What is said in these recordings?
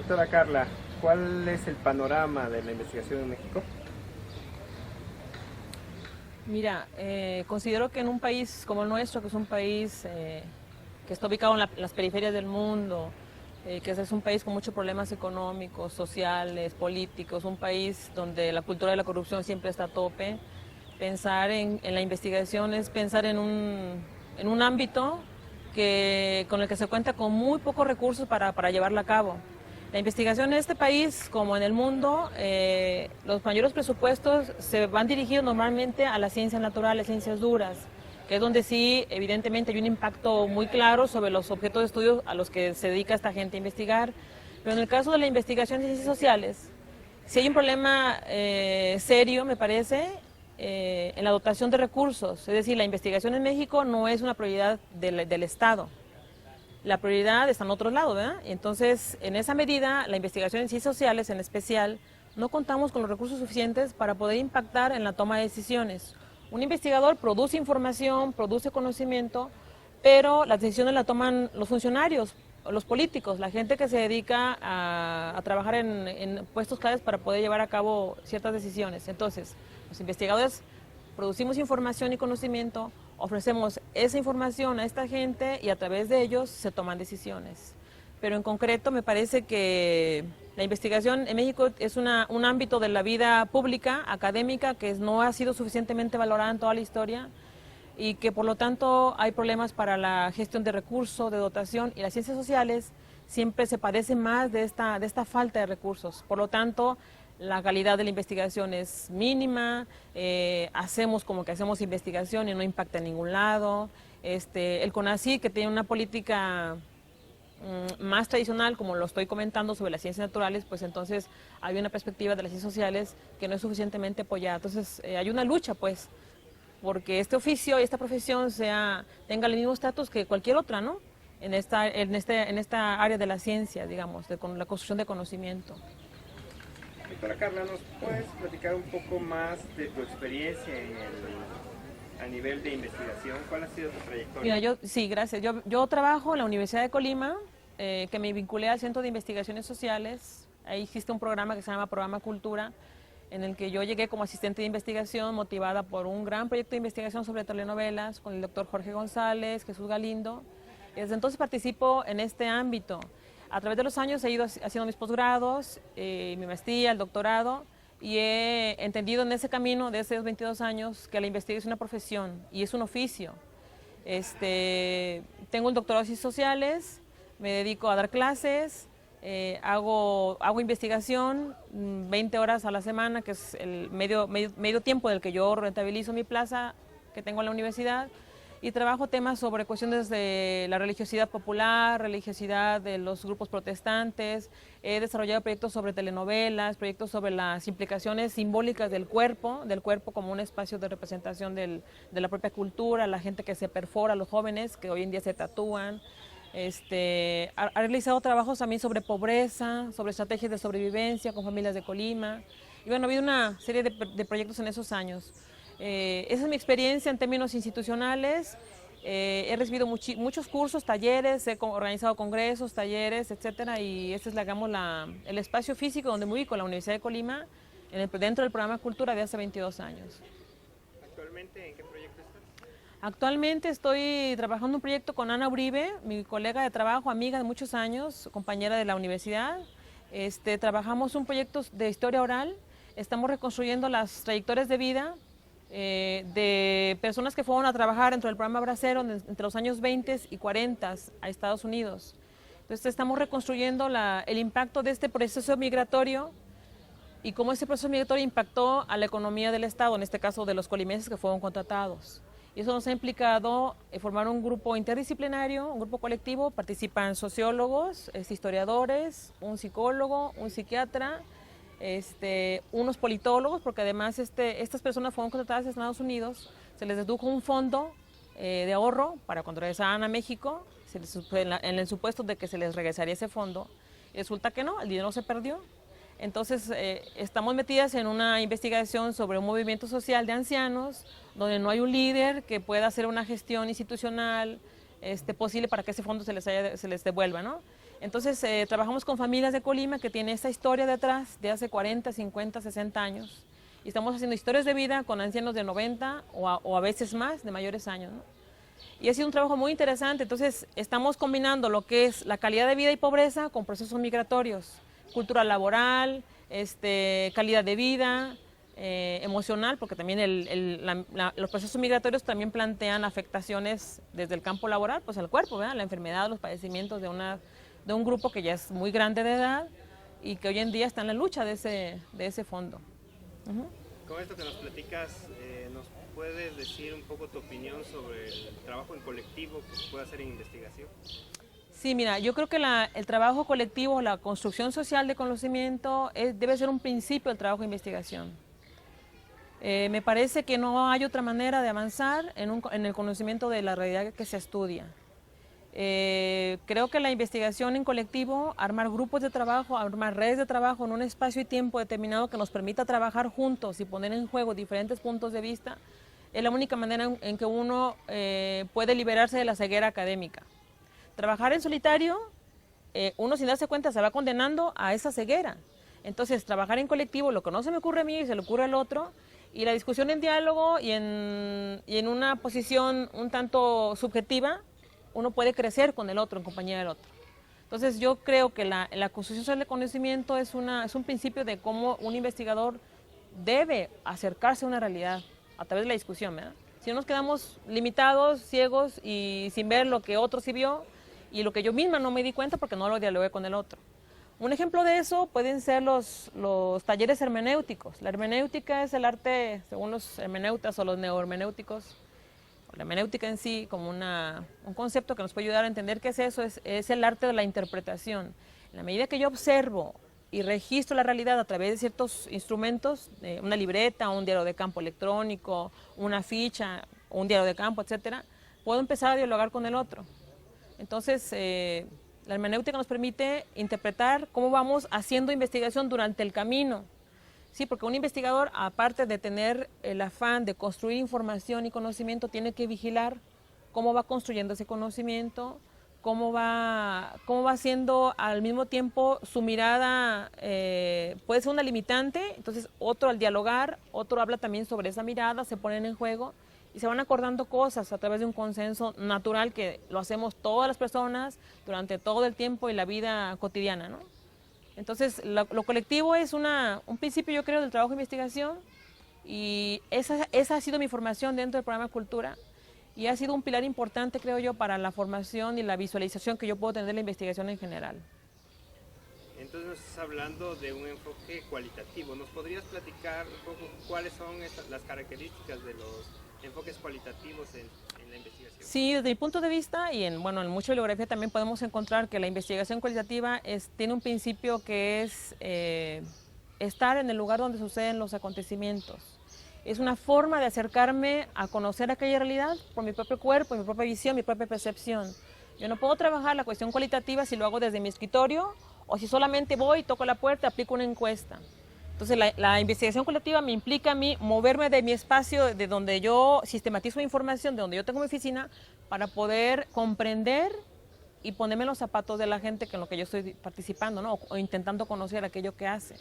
Doctora Carla, ¿cuál es el panorama de la investigación en México? Mira, considero que en un país como el nuestro, que es un país que está ubicado en las periferias del mundo, que es un país con muchos problemas económicos, sociales, políticos, un país donde la cultura de la corrupción siempre está a tope, pensar en la investigación es pensar en un ámbito con el que se cuenta con muy pocos recursos para llevarla a cabo. La investigación en este país, como en el mundo, los mayores presupuestos se van dirigidos normalmente a las ciencias naturales, ciencias duras, que es donde sí, evidentemente, hay un impacto muy claro sobre los objetos de estudio a los que se dedica esta gente a investigar. Pero en el caso de la investigación en ciencias sociales, sí hay un problema serio, me parece, en la dotación de recursos. Es decir, la investigación en México no es una prioridad del Estado. La prioridad está en otros lados, ¿verdad? Entonces, en esa medida, la investigación en ciencias sociales, en especial, no contamos con los recursos suficientes para poder impactar en la toma de decisiones. Un investigador produce información, produce conocimiento, pero las decisiones las toman los funcionarios, los políticos, la gente que se dedica a trabajar en puestos claves para poder llevar a cabo ciertas decisiones. Entonces, los investigadores producimos información y conocimiento, ofrecemos esa información a esta gente y a través de ellos se toman decisiones. Pero en concreto me parece que la investigación en México es un ámbito de la vida pública, académica, que no ha sido suficientemente valorada en toda la historia y que por lo tanto hay problemas para la gestión de recursos, de dotación, y las ciencias sociales siempre se padecen más de esta falta de recursos. Por lo tanto, la calidad de la investigación es mínima, hacemos como que hacemos investigación y no impacta en ningún lado. El CONACYT, que tiene una política más tradicional, como lo estoy comentando, sobre las ciencias naturales, pues entonces hay una perspectiva de las ciencias sociales que no es suficientemente apoyada. Entonces hay una lucha, pues, porque este oficio y esta profesión tenga el mismo estatus que cualquier otra, ¿no? En esta área de la ciencia, digamos, con la construcción de conocimiento. Doctora Carla, ¿nos puedes platicar un poco más de tu experiencia a nivel de investigación? ¿Cuál ha sido tu trayectoria? Mira, sí, gracias. Yo trabajo en la Universidad de Colima, que me vinculé al Centro de Investigaciones Sociales. Ahí existe un programa que se llama Programa Cultura, en el que yo llegué como asistente de investigación, motivada por un gran proyecto de investigación sobre telenovelas con el doctor Jorge González, Jesús Galindo. Y desde entonces participo en este ámbito. A través de los años he ido haciendo mis posgrados, mi maestría, el doctorado, y he entendido en ese camino de esos 22 años que la investigación es una profesión y es un oficio. Tengo un doctorado en ciencias sociales, me dedico a dar clases, hago investigación 20 horas a la semana, que es el medio tiempo del que yo rentabilizo mi plaza que tengo en la universidad, y trabajo temas sobre cuestiones de la religiosidad popular, religiosidad de los grupos protestantes. He desarrollado proyectos sobre telenovelas, proyectos sobre las implicaciones simbólicas del cuerpo como un espacio de representación de la propia cultura, la gente que se perfora, los jóvenes que hoy en día se tatúan. Ha realizado trabajos también sobre pobreza, sobre estrategias de sobrevivencia con familias de Colima. Y bueno, ha habido una serie de proyectos en esos años. Esa es mi experiencia en términos institucionales. He recibido muchos cursos, talleres, he organizado congresos, talleres, etcétera, y este es, digamos, el espacio físico donde me ubico, la Universidad de Colima, dentro del programa Cultura de hace 22 años. ¿Actualmente en qué proyecto estás? Actualmente estoy trabajando en un proyecto con Ana Uribe, mi colega de trabajo, amiga de muchos años, compañera de la universidad. Trabajamos un proyecto de historia oral, estamos reconstruyendo las trayectorias de vida de personas que fueron a trabajar dentro del programa Bracero entre los años 20 y 40 a Estados Unidos. Entonces estamos reconstruyendo el impacto de este proceso migratorio y cómo ese proceso migratorio impactó a la economía del Estado, en este caso de los colimenses que fueron contratados. Y eso nos ha implicado formar un grupo interdisciplinario, un grupo colectivo. Participan sociólogos, historiadores, un psicólogo, un psiquiatra, unos politólogos, porque además estas personas fueron contratadas en Estados Unidos, se les dedujo un fondo de ahorro para cuando regresaran a México, en el supuesto de que se les regresaría ese fondo. Y resulta que no, el dinero se perdió. Entonces estamos metidas en una investigación sobre un movimiento social de ancianos, donde no hay un líder que pueda hacer una gestión institucional posible para que ese fondo se les devuelva, ¿no? Entonces trabajamos con familias de Colima que tienen esta historia detrás de hace 40, 50, 60 años. Y estamos haciendo historias de vida con ancianos de 90 o a veces más, de mayores años, ¿no? Y ha sido un trabajo muy interesante. Entonces estamos combinando lo que es la calidad de vida y pobreza con procesos migratorios, cultura laboral, calidad de vida, emocional, porque también los procesos migratorios también plantean afectaciones desde el campo laboral, pues al cuerpo, ¿verdad? La enfermedad, los padecimientos de un grupo que ya es muy grande de edad y que hoy en día está en la lucha de ese fondo. Con esto que nos platicas, ¿nos puedes decir un poco tu opinión sobre el trabajo en colectivo que se puede hacer en investigación? Sí, mira, yo creo que el trabajo colectivo, la construcción social de conocimiento debe ser un principio del trabajo de investigación. Me parece que no hay otra manera de avanzar en el conocimiento de la realidad que se estudia. Creo que la investigación en colectivo, armar grupos de trabajo, armar redes de trabajo en un espacio y tiempo determinado que nos permita trabajar juntos y poner en juego diferentes puntos de vista, es la única manera en que uno puede liberarse de la ceguera académica. Trabajar en solitario, uno sin darse cuenta se va condenando a esa ceguera. Entonces, trabajar en colectivo, lo que no se me ocurre a mí, se le ocurre al otro, y la discusión en diálogo y en una posición un tanto subjetiva, uno puede crecer con el otro, en compañía del otro. Entonces yo creo que la construcción social de conocimiento es un principio de cómo un investigador debe acercarse a una realidad a través de la discusión, ¿verdad? Si no nos quedamos limitados, ciegos y sin ver lo que otro sí vio y lo que yo misma no me di cuenta porque no lo dialogué con el otro. Un ejemplo de eso pueden ser los talleres hermenéuticos. La hermenéutica es el arte, según los hermeneutas o los neohermenéuticos, la hermenéutica en sí como un concepto que nos puede ayudar a entender qué es eso, es el arte de la interpretación. En la medida que yo observo y registro la realidad a través de ciertos instrumentos, una libreta, un diario de campo electrónico, una ficha, un diario de campo, etcétera, puedo empezar a dialogar con el otro. Entonces, la hermenéutica nos permite interpretar cómo vamos haciendo investigación durante el camino. Sí, porque un investigador, aparte de tener el afán de construir información y conocimiento, tiene que vigilar cómo va construyendo ese conocimiento, cómo va haciendo al mismo tiempo su mirada, puede ser una limitante, entonces otro al dialogar, otro habla también sobre esa mirada, se ponen en juego y se van acordando cosas a través de un consenso natural que lo hacemos todas las personas durante todo el tiempo y la vida cotidiana, ¿no? Entonces, lo colectivo es un principio, yo creo, del trabajo de investigación y esa ha sido mi formación dentro del programa Cultura y ha sido un pilar importante, creo yo, para la formación y la visualización que yo puedo tener de la investigación en general. Entonces, nos estás hablando de un enfoque cualitativo. ¿Nos podrías platicar un poco cuáles son las características de los enfoques cualitativos en la investigación? Sí, desde mi punto de vista y en mucha bibliografía también podemos encontrar que la investigación cualitativa tiene un principio que es estar en el lugar donde suceden los acontecimientos. Es una forma de acercarme a conocer aquella realidad por mi propio cuerpo, mi propia visión, mi propia percepción. Yo no puedo trabajar la cuestión cualitativa si lo hago desde mi escritorio o si solamente voy, toco la puerta, aplico una encuesta. Entonces la investigación colectiva me implica a mí moverme de mi espacio, de donde yo sistematizo información, de donde yo tengo mi oficina, para poder comprender y ponerme en los zapatos de la gente con lo que yo estoy participando, ¿no? o intentando conocer aquello que hace.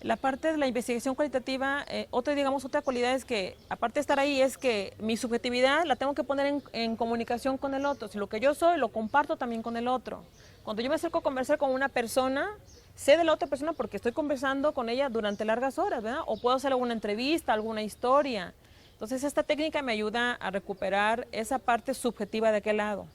La parte de la investigación cualitativa, otra cualidad es que, aparte de estar ahí, es que mi subjetividad la tengo que poner en comunicación con el otro. Si lo que yo soy, lo comparto también con el otro. Cuando yo me acerco a conversar con una persona, sé de la otra persona porque estoy conversando con ella durante largas horas, ¿verdad? O puedo hacer alguna entrevista, alguna historia. Entonces, esta técnica me ayuda a recuperar esa parte subjetiva de aquel lado.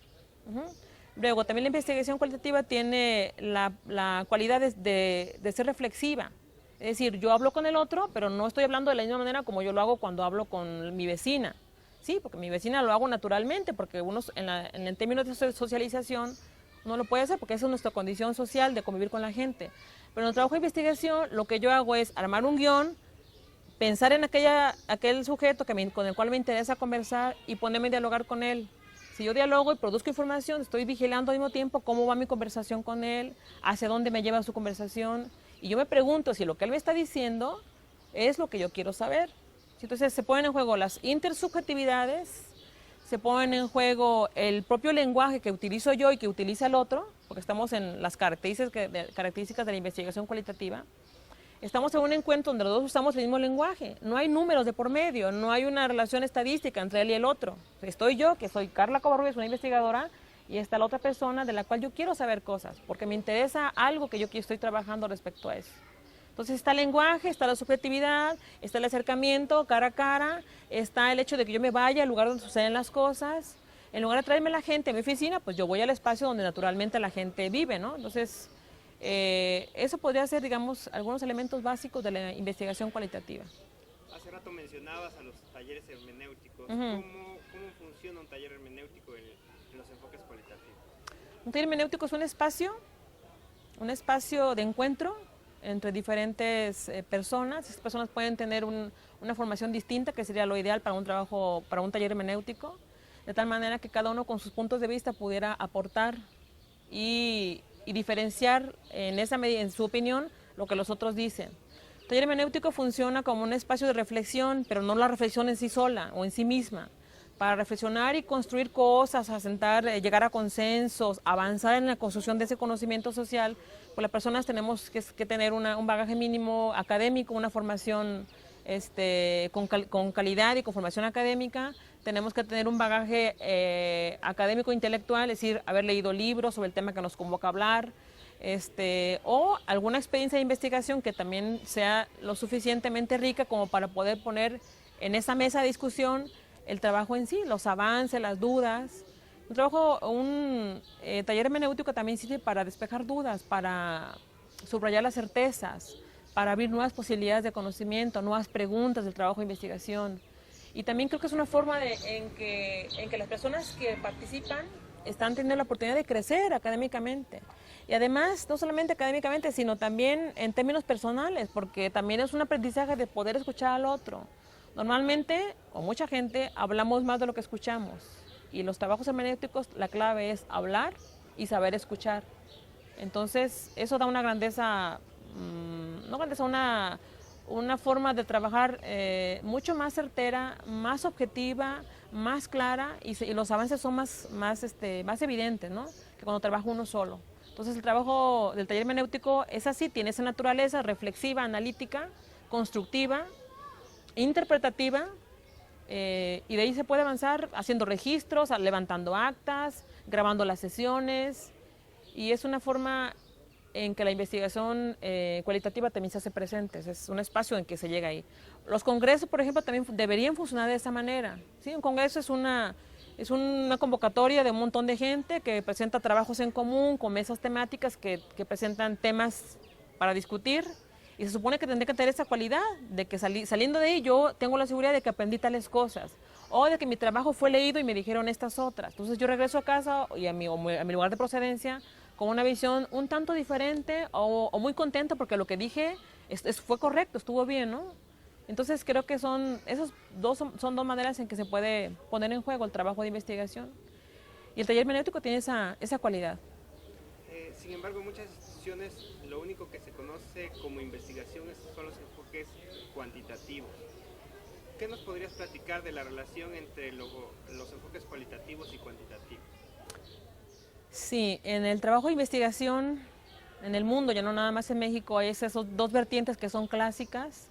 Luego, también la investigación cualitativa tiene la cualidad de ser reflexiva. Es decir, yo hablo con el otro, pero no estoy hablando de la misma manera como yo lo hago cuando hablo con mi vecina. Sí, porque mi vecina lo hago naturalmente, porque uno en términos de socialización no lo puede hacer, porque esa es nuestra condición social de convivir con la gente. Pero en el trabajo de investigación, lo que yo hago es armar un guión, pensar en aquel sujeto con el cual me interesa conversar y ponerme a dialogar con él. Si yo dialogo y produzco información, estoy vigilando al mismo tiempo cómo va mi conversación con él, hacia dónde me lleva su conversación. Y yo me pregunto si lo que él me está diciendo es lo que yo quiero saber. Entonces se ponen en juego las intersubjetividades, se ponen en juego el propio lenguaje que utilizo yo y que utiliza el otro, porque estamos en las características de la investigación cualitativa, estamos en un encuentro donde los dos usamos el mismo lenguaje, no hay números de por medio, no hay una relación estadística entre él y el otro. Estoy yo, que soy Carla Covarrubias, una investigadora, y está la otra persona de la cual yo quiero saber cosas, porque me interesa algo que yo estoy trabajando respecto a eso. Entonces está el lenguaje, está la subjetividad, está el acercamiento cara a cara, está el hecho de que yo me vaya al lugar donde suceden las cosas. En lugar de traerme la gente a mi oficina, pues yo voy al espacio donde naturalmente la gente vive, ¿no? Entonces, eso podría ser, digamos, algunos elementos básicos de la investigación cualitativa. Hace rato mencionabas a los talleres hermenéuticos. ¿Cómo funciona un taller hermenéutico en los enfoques cualitativos? Un taller hermenéutico es un espacio de encuentro entre diferentes personas. Esas personas pueden tener una formación distinta, que sería lo ideal para un trabajo, para un taller hermenéutico, de tal manera que cada uno con sus puntos de vista pudiera aportar y diferenciar en su opinión lo que los otros dicen. El taller hermenéutico funciona como un espacio de reflexión, pero no la reflexión en sí sola o en sí misma. Para reflexionar y construir cosas, asentar, llegar a consensos, avanzar en la construcción de ese conocimiento social, pues las personas tenemos que tener un bagaje mínimo académico, una formación con calidad y con formación académica. Tenemos que tener un bagaje académico intelectual, es decir, haber leído libros sobre el tema que nos convoca a hablar, o alguna experiencia de investigación que también sea lo suficientemente rica como para poder poner en esa mesa de discusión el trabajo en sí, los avances, las dudas. Un taller hermenéutico también sirve para despejar dudas, para subrayar las certezas, para abrir nuevas posibilidades de conocimiento, nuevas preguntas del trabajo de investigación. Y también creo que es una forma en que las personas que participan están teniendo la oportunidad de crecer académicamente. Y además, no solamente académicamente, sino también en términos personales, porque también es un aprendizaje de poder escuchar al otro. Normalmente, o mucha gente, hablamos más de lo que escuchamos. Y los trabajos hermenéuticos, la clave es hablar y saber escuchar. Entonces, eso da una grandeza, una forma de trabajar mucho más certera, más objetiva, más clara, y los avances son más evidentes, ¿no?, que cuando trabaja uno solo. Entonces, el trabajo del taller hermenéutico es así, tiene esa naturaleza reflexiva, analítica, constructiva, interpretativa, y de ahí se puede avanzar haciendo registros, levantando actas, grabando las sesiones, y es una forma en que la investigación cualitativa también se hace presente, es un espacio en que se llega ahí. Los congresos, por ejemplo, también deberían funcionar de esa manera, ¿sí? Un congreso es una convocatoria de un montón de gente que presenta trabajos en común, con mesas temáticas que presentan temas para discutir, y se supone que tendría que tener esa cualidad de que saliendo de ahí yo tengo la seguridad de que aprendí tales cosas, o de que mi trabajo fue leído y me dijeron estas otras. Entonces yo regreso a casa y a mi lugar de procedencia con una visión un tanto diferente o muy contento porque lo que dije fue correcto, estuvo bien, ¿no? Entonces creo que son dos maneras en que se puede poner en juego el trabajo de investigación. Y el taller hermenéutico tiene esa cualidad. Sin embargo, en muchas instituciones lo único que se conoce como investigación son los enfoques cuantitativos. ¿Qué nos podrías platicar de la relación entre los enfoques cualitativos y cuantitativos? Sí, en el trabajo de investigación en el mundo, ya no nada más en México, hay esas dos vertientes que son clásicas,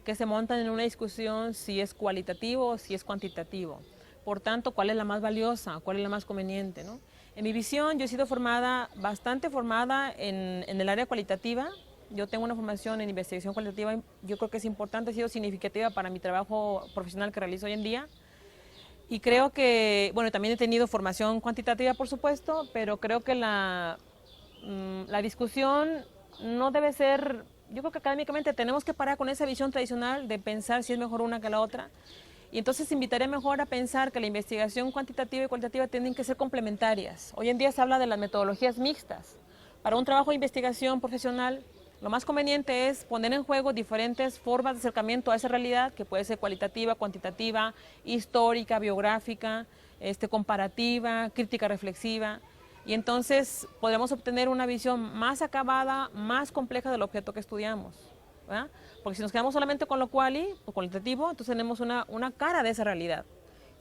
que se montan en una discusión si es cualitativo o si es cuantitativo. Por tanto, ¿cuál es la más valiosa? ¿Cuál es la más conveniente, ¿no? En mi visión, yo he sido bastante formada en el área cualitativa. Yo tengo una formación en investigación cualitativa, yo creo que es importante, ha sido significativa para mi trabajo profesional que realizo hoy en día. Y creo que, bueno, también he tenido formación cuantitativa, por supuesto, pero creo que la discusión no debe ser, yo creo que académicamente tenemos que parar con esa visión tradicional de pensar si es mejor una que la otra. Y entonces invitaría mejor a pensar que la investigación cuantitativa y cualitativa tienen que ser complementarias. Hoy en día se habla de las metodologías mixtas. Para un trabajo de investigación profesional, lo más conveniente es poner en juego diferentes formas de acercamiento a esa realidad, que puede ser cualitativa, cuantitativa, histórica, biográfica, comparativa, crítica reflexiva. Y entonces podremos obtener una visión más acabada, más compleja del objeto que estudiamos, ¿verdad? Porque si nos quedamos solamente con lo cualitativo, entonces tenemos una cara de esa realidad.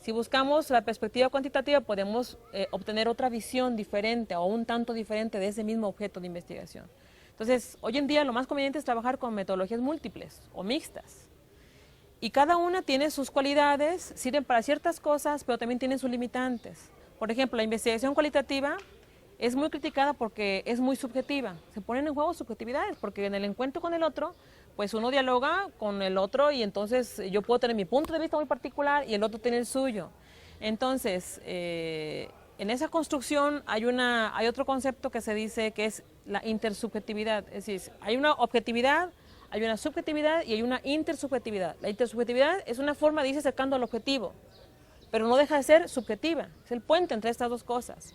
Si buscamos la perspectiva cuantitativa, podemos obtener otra visión diferente o un tanto diferente de ese mismo objeto de investigación. Entonces, hoy en día lo más conveniente es trabajar con metodologías múltiples o mixtas. Y cada una tiene sus cualidades, sirven para ciertas cosas, pero también tienen sus limitantes. Por ejemplo, la investigación cualitativa es muy criticada porque es muy subjetiva. Se ponen en juego subjetividades, porque en el encuentro con el otro, pues uno dialoga con el otro y entonces yo puedo tener mi punto de vista muy particular y el otro tiene el suyo. Entonces, en esa construcción hay otro concepto que se dice que es la intersubjetividad. Es decir, hay una objetividad, hay una subjetividad y hay una intersubjetividad. La intersubjetividad es una forma de irse acercando al objetivo, pero no deja de ser subjetiva. Es el puente entre estas dos cosas.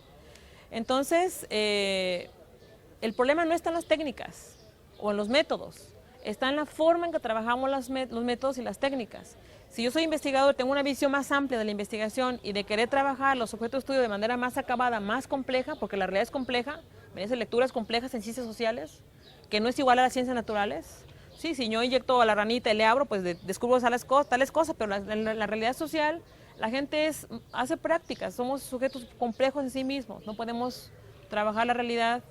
Entonces, el problema no está en las técnicas o en los métodos, está en la forma en que trabajamos los métodos y las técnicas. Si yo soy investigador, tengo una visión más amplia de la investigación y de querer trabajar los objetos de estudio de manera más acabada, más compleja, porque la realidad es compleja, merecen lecturas complejas en ciencias sociales, que no es igual a las ciencias naturales. Sí, si yo inyecto a la ranita y le abro, pues descubro tales cosas, pero la realidad social, la gente hace prácticas, somos sujetos complejos en sí mismos, no podemos trabajar la realidad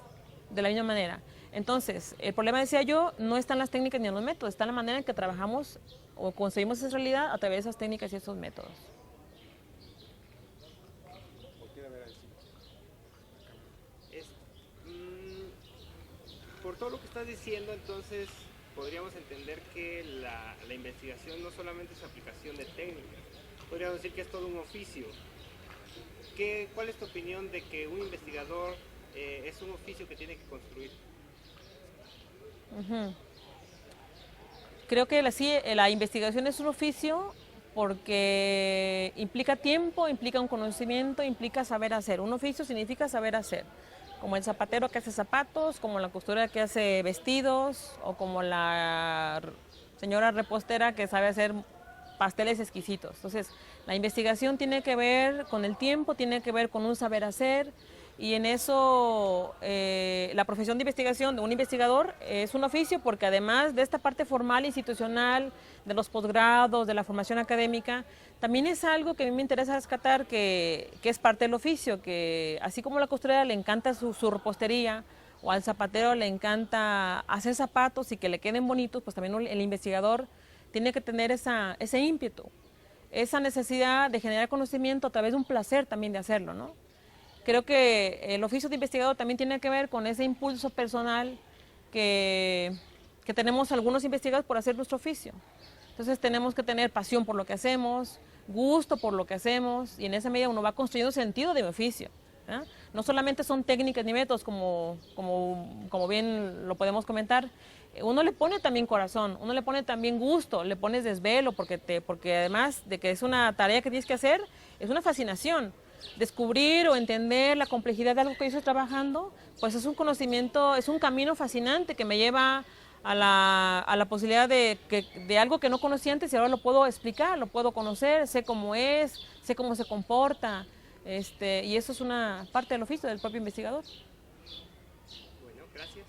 de la misma manera. Entonces, el problema, decía yo, no está en las técnicas ni en los métodos, está en la manera en que trabajamos o conseguimos esa realidad a través de esas técnicas y esos métodos. Por todo lo que estás diciendo, entonces podríamos entender que la investigación no solamente es aplicación de técnicas, podríamos decir que es todo un oficio. ¿Cuál es tu opinión de que un investigador es un oficio que tiene que construir? Creo que la investigación es un oficio porque implica tiempo, implica un conocimiento, implica saber hacer. Un oficio significa saber hacer, como el zapatero que hace zapatos, como la costurera que hace vestidos, o como la señora repostera que sabe hacer pasteles exquisitos. Entonces, la investigación tiene que ver con el tiempo, tiene que ver con un saber hacer, y en eso la profesión de investigación de un investigador es un oficio porque además de esta parte formal, institucional, de los posgrados, de la formación académica, también es algo que a mí me interesa rescatar que es parte del oficio, que así como a la costurera le encanta su repostería, o al zapatero le encanta hacer zapatos y que le queden bonitos, pues también el investigador tiene que tener ese ímpetu, esa necesidad de generar conocimiento a través de un placer también de hacerlo, ¿no? Creo que el oficio de investigador también tiene que ver con ese impulso personal que tenemos algunos investigadores por hacer nuestro oficio. Entonces tenemos que tener pasión por lo que hacemos, gusto por lo que hacemos, y en esa medida uno va construyendo sentido de mi oficio. No solamente son técnicas ni métodos, como bien lo podemos comentar, uno le pone también corazón, uno le pone también gusto, le pones desvelo, porque además de que es una tarea que tienes que hacer, es una fascinación. Descubrir o entender la complejidad de algo que yo estoy trabajando, pues es un conocimiento, es un camino fascinante que me lleva a la posibilidad de algo que no conocía antes y ahora lo puedo explicar, lo puedo conocer, sé cómo es, sé cómo se comporta, y eso es una parte del oficio del propio investigador. Bueno, gracias.